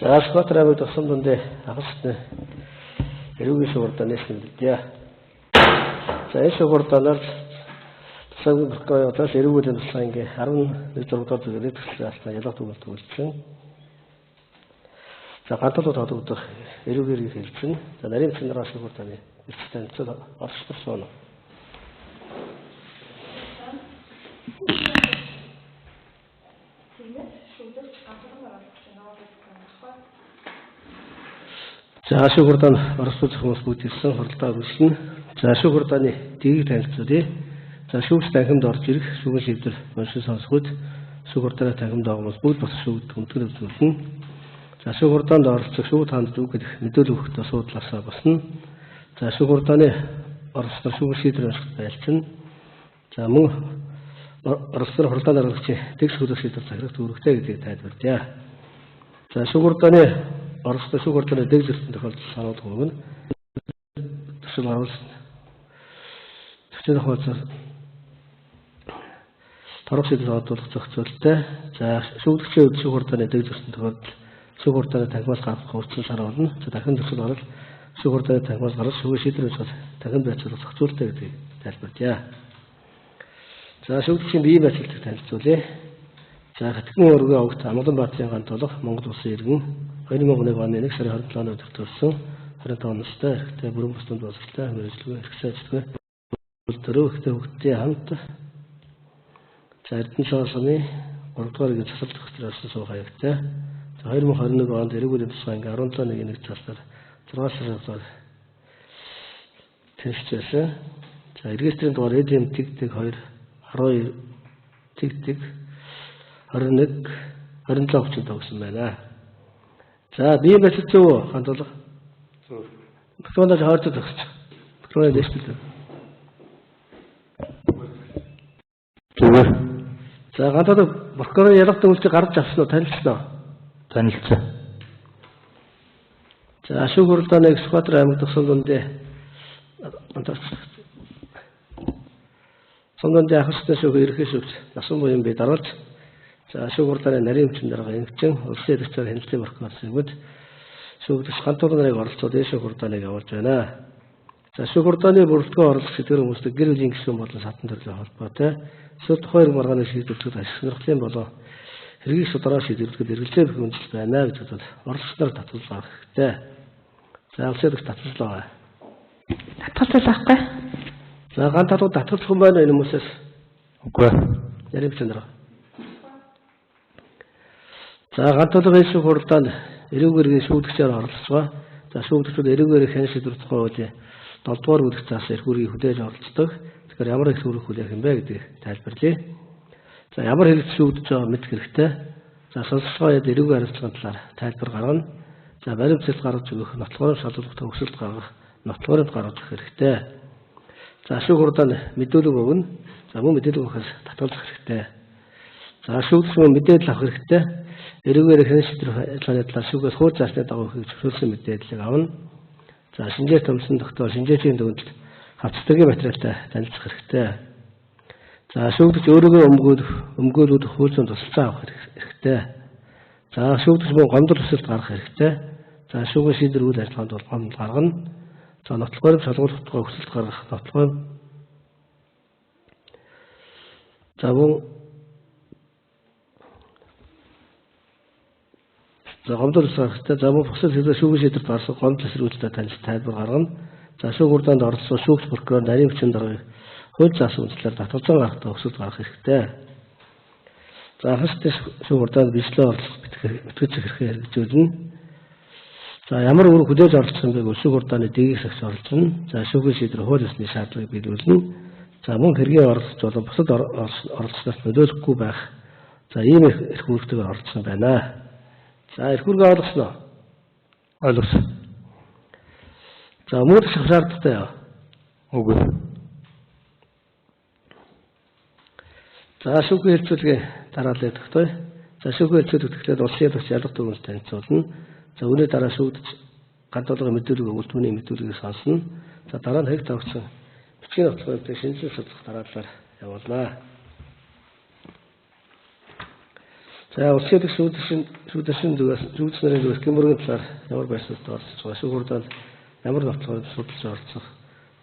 За Скотрабыг тусам дундээ агасны эрүүгийн шуурдаа нэсгэлдээ. За энэ шуурдаанаар тусам бүркөөдөөс эрүүгийн туслаа ингээ 11 дугаар зэрэг төсөлсөн ялгат үгэлт үлдсэн. За гадаад тодогдох эрүүгийн хэлсэн. За нарийн цэнтраа шуурдааны эцэстэн цэцэл оршуулсан. За шуурдаан оршуулж хүмүүс бүтээсэн хуралдаа үргэлжлэнэ. За шуурдааны дэгийг танилцуулъя. За шүүгч танхимд орж ирэх шүүгэн шийдвэр уншин сонсоход шуурдааны танхимд байгаас бүгд бас шүүгд хүндэтгэл үзүүлнэ. За шуурдаанд оролцох шүүгд хандж үг гэх мэдээлэл өгөхдөө суудлаасаа басна. За шуурдааны оролцох шүүгэн шийдвэр унших байлцна. За мөн оролцох хуралдаанд оролцогчийн тэгш хөлөг шийдвэр захирах үүрэгтэй гэдгийг тайлбарлая. За шуурдааны оролцох шуурдааны дэг зэрэгтэй тохиолдол сануулгын өмнө төсөл оруулсан. Төсөл хуваалцах торог шийдвэр одуулах зохицуулттай. За шүүгдэгчийн хувьд шуурдааны дэг зэрэгтэй тохиолдол шуурдааны танхимаас гарах хурцсан сар болно. За дахин төсөл орол шуурдааны танхимаас гарах шүүгэн шийдвэр үзүүлэх дахин байцуулах зохицуулттай гэдгийг тайлбарлая. За шүүгдэгчийн бие байцаалтыг танилцуулъя. За хатгын өргөө огт Амгалан Баатарын ганц толгох Монгол улсын иргэн 2001 оны 1 сарын 27-нд төвлөрсөн 20 онцтой эрхтэй бүрэн бусдын боловсролтой мэргэжлгүй эрхсэй ажилтны дөрөв эрхтэй хүүхдийн хамт за Эрдэнэ шоосны 3 дугаар игийн засал зохицуулсан суух хаягтай. За 2021 онд эрүүгийн тусгай анги 17-1 цасаар 6 сар тэнцвэрсэн. За регистрийн дугаар эдм тэгдэг 2 12 тэгдэг 21 27 хүчин тогсон байна. За бие бэцэл зөв хандуулах. Бэцэлд хойцоо тогсч. Бэцэлд дэвшүүлээ. Зүгээр. За гадаад прокурорын ялгат үйлчийг гаргаж авсан уу? Танилцсан уу? Танилцсан. За ашиг хуралдааны Скватр аймаг тусам дундээ сонгонд ахстай шүүх ерхий шүүгч насан буян би даруулж за ашиг хуралдааны нарийн хүчин дарга эмгчин улсын эдгцээр хяналтын прокурорын өгд шүүгдэж ганцхан нарыг оролцоод ашиг хуралдааныг явуулж байна. За ашиг хуралдааны бүрэлдэхүүн орлох сэтгэр хүмүүстэй гэр бүлийн гишүүн болон сатан төрлийн холбоотой эсвэл тухайн иргэн маргааны шийдвэрлэхэд ашиг сонирхлын болон хэргийг судараа шийдвэрлэхэд эргэлзээ бүх үндэслэл байна гэж бодвол орлогчдоор татвар гаргах хэрэгтэй. За улсын эдгч татвар байгаа. Татвар байхгүй. За ганц татвар татварлах юм байна энэ хүмүүсээс. Үгүй. Яриг цэндраа. За ганц толгойн шүүх хуралдаанд эрүүгийн шүүгдэгчээр оролцоо. За шүүгдэгчид эрүүгийн хэн шийдвэр тухай үеийн 7 дугаар бүлэг цаас эрхүүрийг хүлээж оролцдог. Тэгэхээр ямар эрхүүрийг хүлээх юм бэ гэдгийг тайлбарлая. За ямар хэрэгт шүүгдэж байгаа мэд хэрэгтэй. За сонсолцоо яд эрүүгийн харилцааны талаар тайлбар гаргана. За баримтсэл гаргаж өгөх, нотлохоор шалгуулах төгсөлт гаргах, нотлохоор гаргаж өгөх хэрэгтэй. За ашиг хуралдаанд мэдээлэл өгнө. За мөн мэдээлэл өгөхөс татгалзах хэрэгтэй. За шүүгдэгч мөн мэдээлэл авах хэрэгтэй. Эрүүгээр хэн шийдвэр ажиллагааны талаар шүүгээс хуур заасны дагуу их зөвшөөрсөн мэдээллийг авна. За шинжээр төмсөн доктор шинжээчийн дүгнэлт хавцдагын материалтай танилцах хэрэгтэй. За шүүгдэгч өөрөөгөө өмгөөлөх хуулийн тусалцаа авах хэрэгтэй. За шүүгдэгч мөн гомдол төсөлд гаргах хэрэгтэй. За шүүгэн шийдвэр үйл ажиллагаанд бол гомдол гаргана. За нотлохоор шалгуулах тухай өсөлт гаргах нотлохоор за мөн за гомдол төсөлтэй за мөн бусад хэвээр шүүгэн шийдвэрт гарсан гомдол эсрэгүүлэлтэд танилцах тайлбар гаргана. За шүүх хуралдаанд оролцсон шүүгч прокурор нарийн хүчин даргаыг хууль заасан үндэслэлээр татварцан гаргахтаа өсөлт гаргах хэрэгтэй. За хастай шүүх хуралдаанд бичлээ орлох битгэж хэрхэн хэрэгжүүлнэ. За ямар үүрэг хүлээж оролцсон байг шүүх хуралдааны дэгийг сагч оролцно. За шүүгэн шийдвэр хууль ёсны шаардлагыг биелүүлнэ. За мөн хэргийн оролцож болон бусад оролцогчдод нөлөөлөхгүй байх. За ийм эрх үүрэгтэйгээр оролцсон байна. За эрх үүргээ ойлгосноо? Ойлгосон. За мөрөх шаардлагатай яа? Үгүй. За шүүхийн хэлцүүлгийн дараалал өгтөй. За шүүхийн хэлцүүлэг тэгэхээр улсын эдгч ялгат дүгнэлт танилцуулна. За үүний дараа шүүгдэж ганц толгойн мэдээлэл өгвөл түүний мэдээллийг сонсно. За дараа нь хэрэг тавьсан бичгийн нотлохыг шинжилгээ судлах дараалалаар явуулнаа. За улс гэдэг шүүдэшин зүгээс шүүдэснэрийн зүгээс гэмбүргийн талаар ямар байрсууд оролцож байгаа. Шүүх хурдаанд ямар нотолгоор судалж оролцох.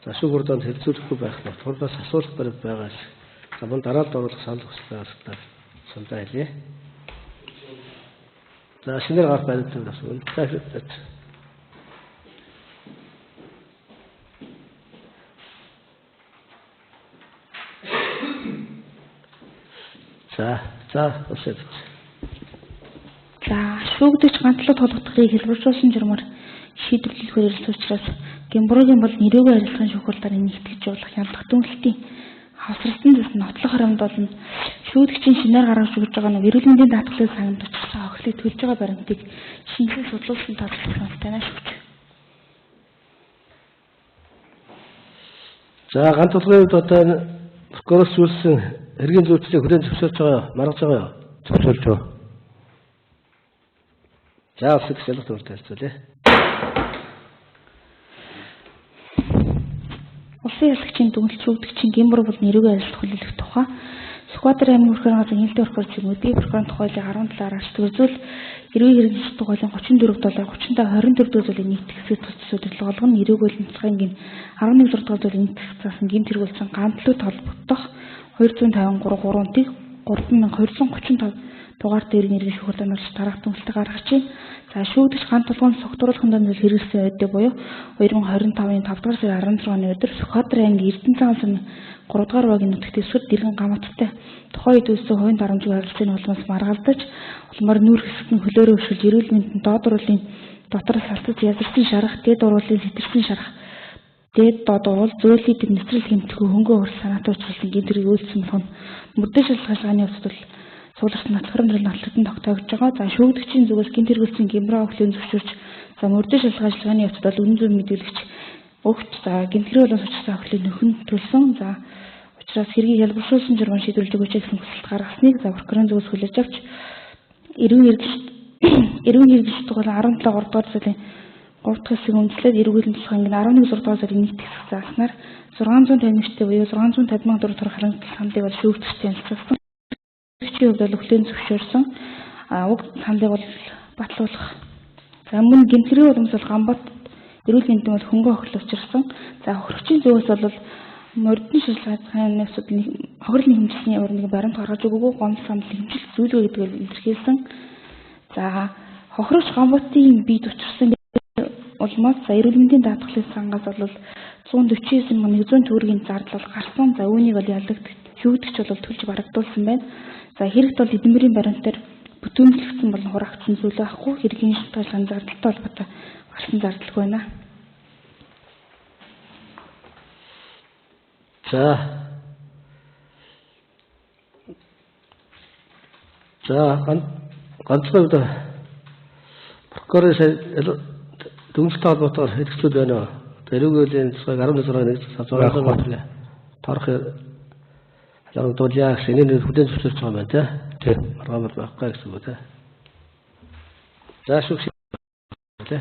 За шүүх хурдаанд хэлцүүлэхгүй байх нотолгоос асуулах баримт байгаа л. За мөн дараалд оруулах санал хүсэлтэй асуудал сандаа хэлье. За шинээр гарах баримтыг асуувал таач. За өсөж. За шүүгдэгч ганцлог толгодохыг хэлбэржүүлсэн журмаар шийдвэрлэхээр ирсэн учраас гэмбүргийн бол нэрээгүй харилцааны шүүхүүлдээр нэгтгэж явуулах хяналт дүнэлтийн хавсралсан зүйлс нотлох харамд болно. Шүүгдэгчийн шинээр гаргаж өгч байгаа нь эрүүл мэндийн даатгалын сангамд очирсан охилыг төлж байгаа баримтыг шинжилж судлуулсан тааруулсан танаас өгч. За ганц толгойн хувьд одоо прокурор зүйлсэн эргийн зүйчлэлийг хүлээн зөвшөөрч байгаа маргаж байгаа юу? Зөвшөөрч байгаа. За өсөж шалгалт урд хэлцүүлээ. Улсын ялагчийн дүгнэлт шүүгдэгчийн гэмбүр бол нэрүүгээ арилжах хүлээлгэх тухай Сүхбаатар аймгийн прокурорын газрын хилтэй прокурор Мөдгийн прокурорын тухайлын 17-аар ашиглаж эрүүл хэрэгжих тухайлын 34/35 24 зүйлийн нийт хэсэг төсөл удирдлага болгон нэрүүгөл нцгийн 11 дугаар зүйлийн нийт хэсэг заасан гэмт хэрэгүүлсэн гандлуу толботох 253 гурвантыг 3235 дугаар дээр нэрийн шүүхэлд оруулж дараах дүнэлтийг гаргаж байна. За шүүгдэгч ганц толгойн согтруулахын тулд хэрэгэлсэн өдөө буюу 2025-ын 5 дугаар сарын 16-ны өдөр Сүхбаатар аймгийн Эрдэнэ цагаан сумын 3 дугаар багийн нутагт эсвэр дэргэн гаматтай тухайн үед үүссэн хувийн дарамжийг харилцааны улмаас маргалдаж улмаар нүүр хэсэгт нь хөлөөрөө өшгөж эрүүл мэндэд доод урлын дотор салцаж язарсан шарах, дээд урлын сэтэрсэн шарах, дээд доод уул зөөлөд нэвтрэл гэмтэлгүй хөнгөө хурц санаатай учруулсан гэмт хэрэг үйлдсэн болох нь мөрдөө шалгалгааны явцад суулгах нотлохын нотлогдсон тогтоогдож байгаа. За шүүгдэгчийн зүгээс гэмт хэрэгүүлсэн гэмбраа өхлийн зөвшөөрч за мөрдөө шалгалгааны явцад үнэн зөв мэдээлэгч өгч за гэмт хэрэг болон сучсан өхлийн нөхөн төлсөн. За учраас хэргийг ялбаршуулсан журмаар шийдвэрлэж өгөөч гэсэн хүсэлт гаргасныг за прокурорын зүгээс хүлээж авч эрүүл хэрэгжих тухайлан 17 3 дугаар зүйлийн 3 дахь хэсэг үндэслээд эрүүл мэндийн ангийн 11 6 дугаар зүйлийн нийт хэсэг зааснаар 650 нэртэй буюу 650 мянган төгрөг төр харамтлах саналыг бол шүүгдэгчтэй танилцуулсан. Шүүгдэгчийн хувьд бол өхлийн зөвшөөрсөн уг саналыг бол батлуулах. За мөн гэмт хэрэг уламжлал гамбат эрүүл мэндийн бол хөнгөө охил учирсан. За хохирогчийн зүгээс бол мордны шалгалгааны асуудал хохирол хэмжээний урныг баримт гаргаж өгөөгүй гомдол санал хэмжил зүйлгүй гэдгээр илэрхийлсэн. За хохирогч гамбатын биед учирсан улмаас за эрүүл мэндийн даатгалын сангаас бол 149,100 төгрөгийн зардал гарсан. За үүнийг бол ялагдагч шүүгдэгч бол төлж барагдуулсан байна. За хэрэгт бол эдэмбэрийн баримтаар бүтүүлэгдсэн болон хураагдсан зүйл байхгүй. Хэргийн шалтгаалсан зардалтай холбоотой гарсан зардалгүй байна. За ганцхан удаа прокурорын дүнэлттэй холбоотойгоор хэрэгцүүд байна. Эрүүгийн цэцгийг 14-ны 1-р батлаа. Торох ялгагдуулъя гэсэн энэ хүлээн зөвшөөрч байгаа юм байна тий. Маргаамал байхгүй гэсэн үг тий. За шүүх тий.